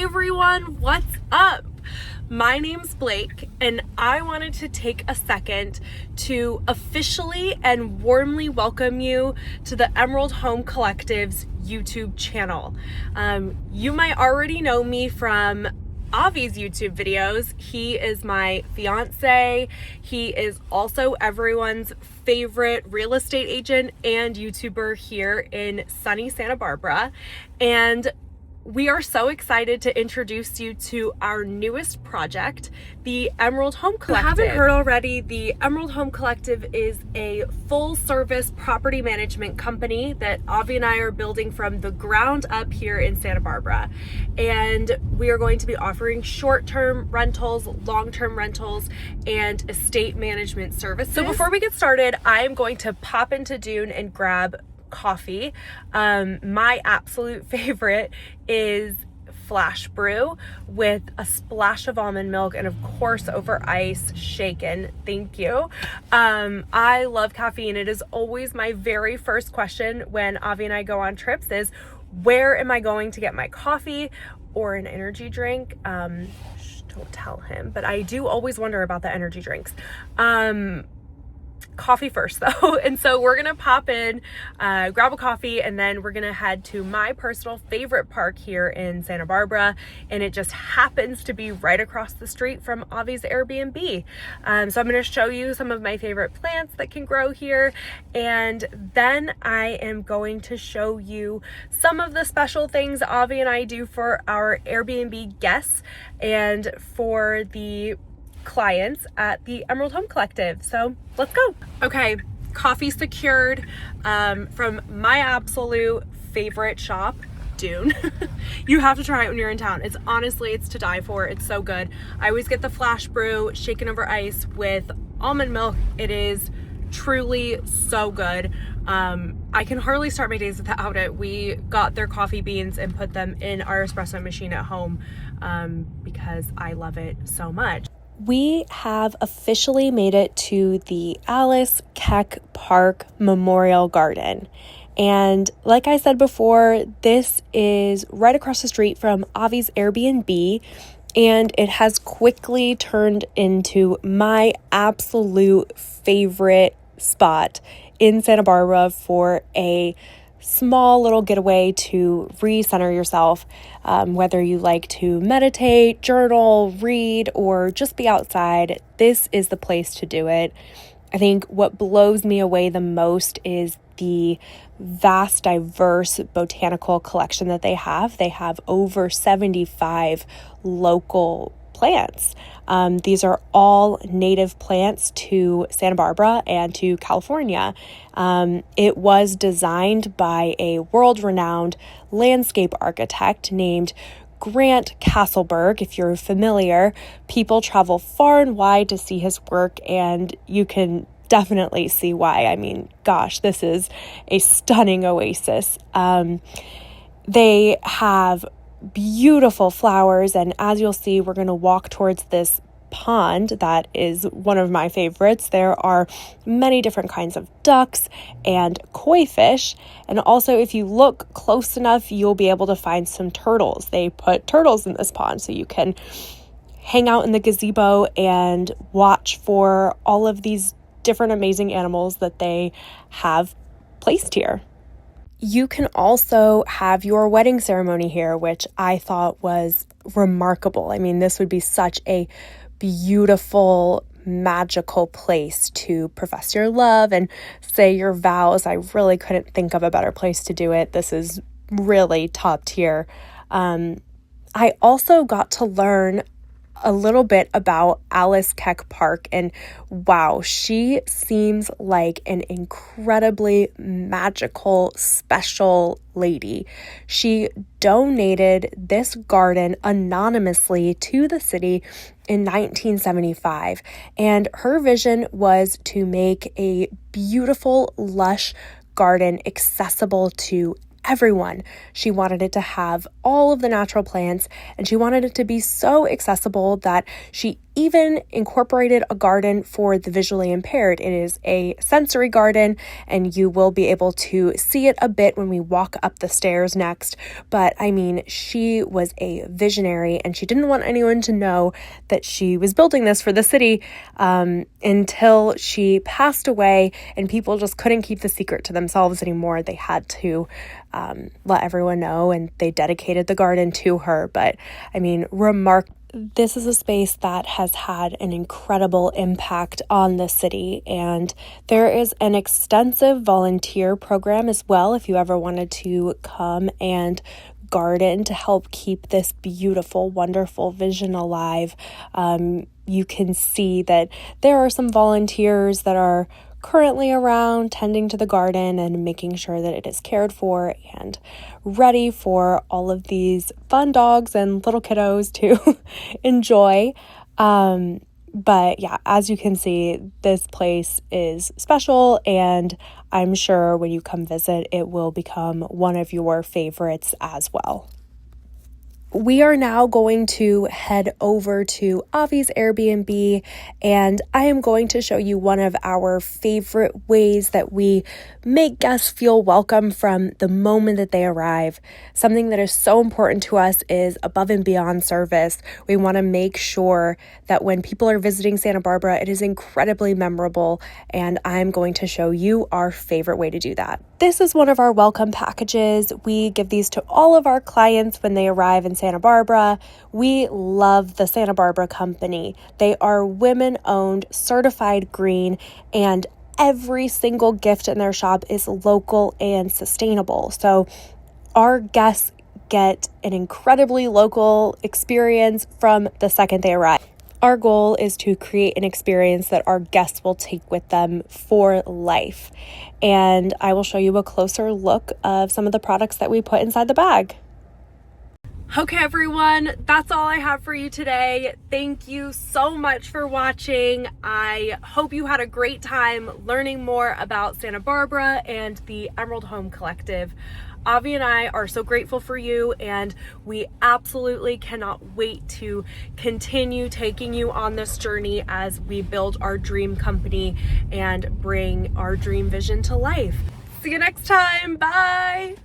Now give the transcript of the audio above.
everyone, what's up? My name's Blake, and I wanted to take a second to officially and warmly welcome you to the Emerald Home Collective's YouTube channel. You might already know me from Avi's YouTube videos. He is my fiance. He is also everyone's favorite real estate agent and YouTuber here in sunny Santa Barbara. And we are so excited to introduce you to our newest project, the Emerald Home Collective. If you haven't heard already, the Emerald Home Collective is a full-service property management company that Avi and I are building from the ground up here in Santa Barbara. And we are going to be offering short-term rentals, long-term rentals, and estate management services. So before we get started, I am going to pop into Dune and grab coffee. My absolute favorite is flash brew with a splash of almond milk and of course over ice, shaken. Thank you. I love caffeine. It is always my very first question when Avi and I go on trips is, where am I going to get my coffee or an energy drink? Don't tell him, but I do always wonder about the energy drinks. Coffee first though. And so we're gonna pop in, grab a coffee, and then we're gonna head to my personal favorite park here in Santa Barbara, and it just happens to be right across the street from Avi's Airbnb. So I'm gonna show you some of my favorite plants that can grow here, and then I am going to show you some of the special things Avi and I do for our Airbnb guests and for the clients at the Emerald Home Collective. So let's go. Okay, coffee secured from my absolute favorite shop, Dune. You have to try it when you're in town. It's to die for. It's so good. I always get the flash brew shaken over ice with almond milk. It is truly so good. I can hardly start my days without it. We got their coffee beans and put them in our espresso machine at home because I love it so much. We have officially made it to the Alice Keck Park Memorial Garden. And like I said before, this is right across the street from Avi's Airbnb, and it has quickly turned into my absolute favorite spot in Santa Barbara for a small little getaway to recenter yourself, whether you like to meditate, journal, read, or just be outside. This is the place to do it. I think what blows me away the most is the vast, diverse botanical collection that they have. They have over 75 local plants. These are all native plants to Santa Barbara and to California. It was designed by a world-renowned landscape architect named Grant Castleberg. If you're familiar, people travel far and wide to see his work, and you can definitely see why. I mean, gosh, this is a stunning oasis. They have beautiful flowers, and as you'll see, we're going to walk towards this pond that is one of my favorites. There are many different kinds of ducks and koi fish, and also if you look close enough, you'll be able to find some turtles. They put turtles in this pond so you can hang out in the gazebo and watch for all of these different amazing animals that they have placed here. You can also have your wedding ceremony here, which I thought was remarkable. I mean, this would be such a beautiful, magical place to profess your love and say your vows. I really couldn't think of a better place to do it. This is really top tier. I also got to learn a little bit about Alice Keck Park, and wow, she seems like an incredibly magical, special lady. She donated this garden anonymously to the city in 1975, and her vision was to make a beautiful, lush garden accessible to everyone. She wanted it to have all of the natural plants, and she wanted it to be so accessible that she even incorporated a garden for the visually impaired. It is a sensory garden, and you will be able to see it a bit when we walk up the stairs next. But I mean, she was a visionary, and she didn't want anyone to know that she was building this for the city until she passed away, and people just couldn't keep the secret to themselves anymore. They had to let everyone know, and they dedicated the garden to her. But I mean, this is a space that has had an incredible impact on the city, and there is an extensive volunteer program as well if you ever wanted to come and garden to help keep this beautiful, wonderful vision alive. You can see that there are some volunteers that are currently around tending to the garden and making sure that it is cared for and ready for all of these fun dogs and little kiddos to enjoy. But yeah, as you can see, this place is special, and I'm sure when you come visit, it will become one of your favorites as well. We are now going to head over to Avi's Airbnb, and I am going to show you one of our favorite ways that we make guests feel welcome from the moment that they arrive. Something that is so important to us is above and beyond service. We want to make sure that when people are visiting Santa Barbara, it is incredibly memorable, and I'm going to show you our favorite way to do that. This is one of our welcome packages. We give these to all of our clients when they arrive in Santa Barbara. We love the Santa Barbara company. They are women-owned, certified green, and every single gift in their shop is local and sustainable. So our guests get an incredibly local experience from the second they arrive. Our goal is to create an experience that our guests will take with them for life. And I will show you a closer look of some of the products that we put inside the bag. Okay, everyone, that's all I have for you today. Thank you so much for watching. I hope you had a great time learning more about Santa Barbara and the Emerald Home Collective. Avi and I are so grateful for you, and we absolutely cannot wait to continue taking you on this journey as we build our dream company and bring our dream vision to life. See you next time. Bye.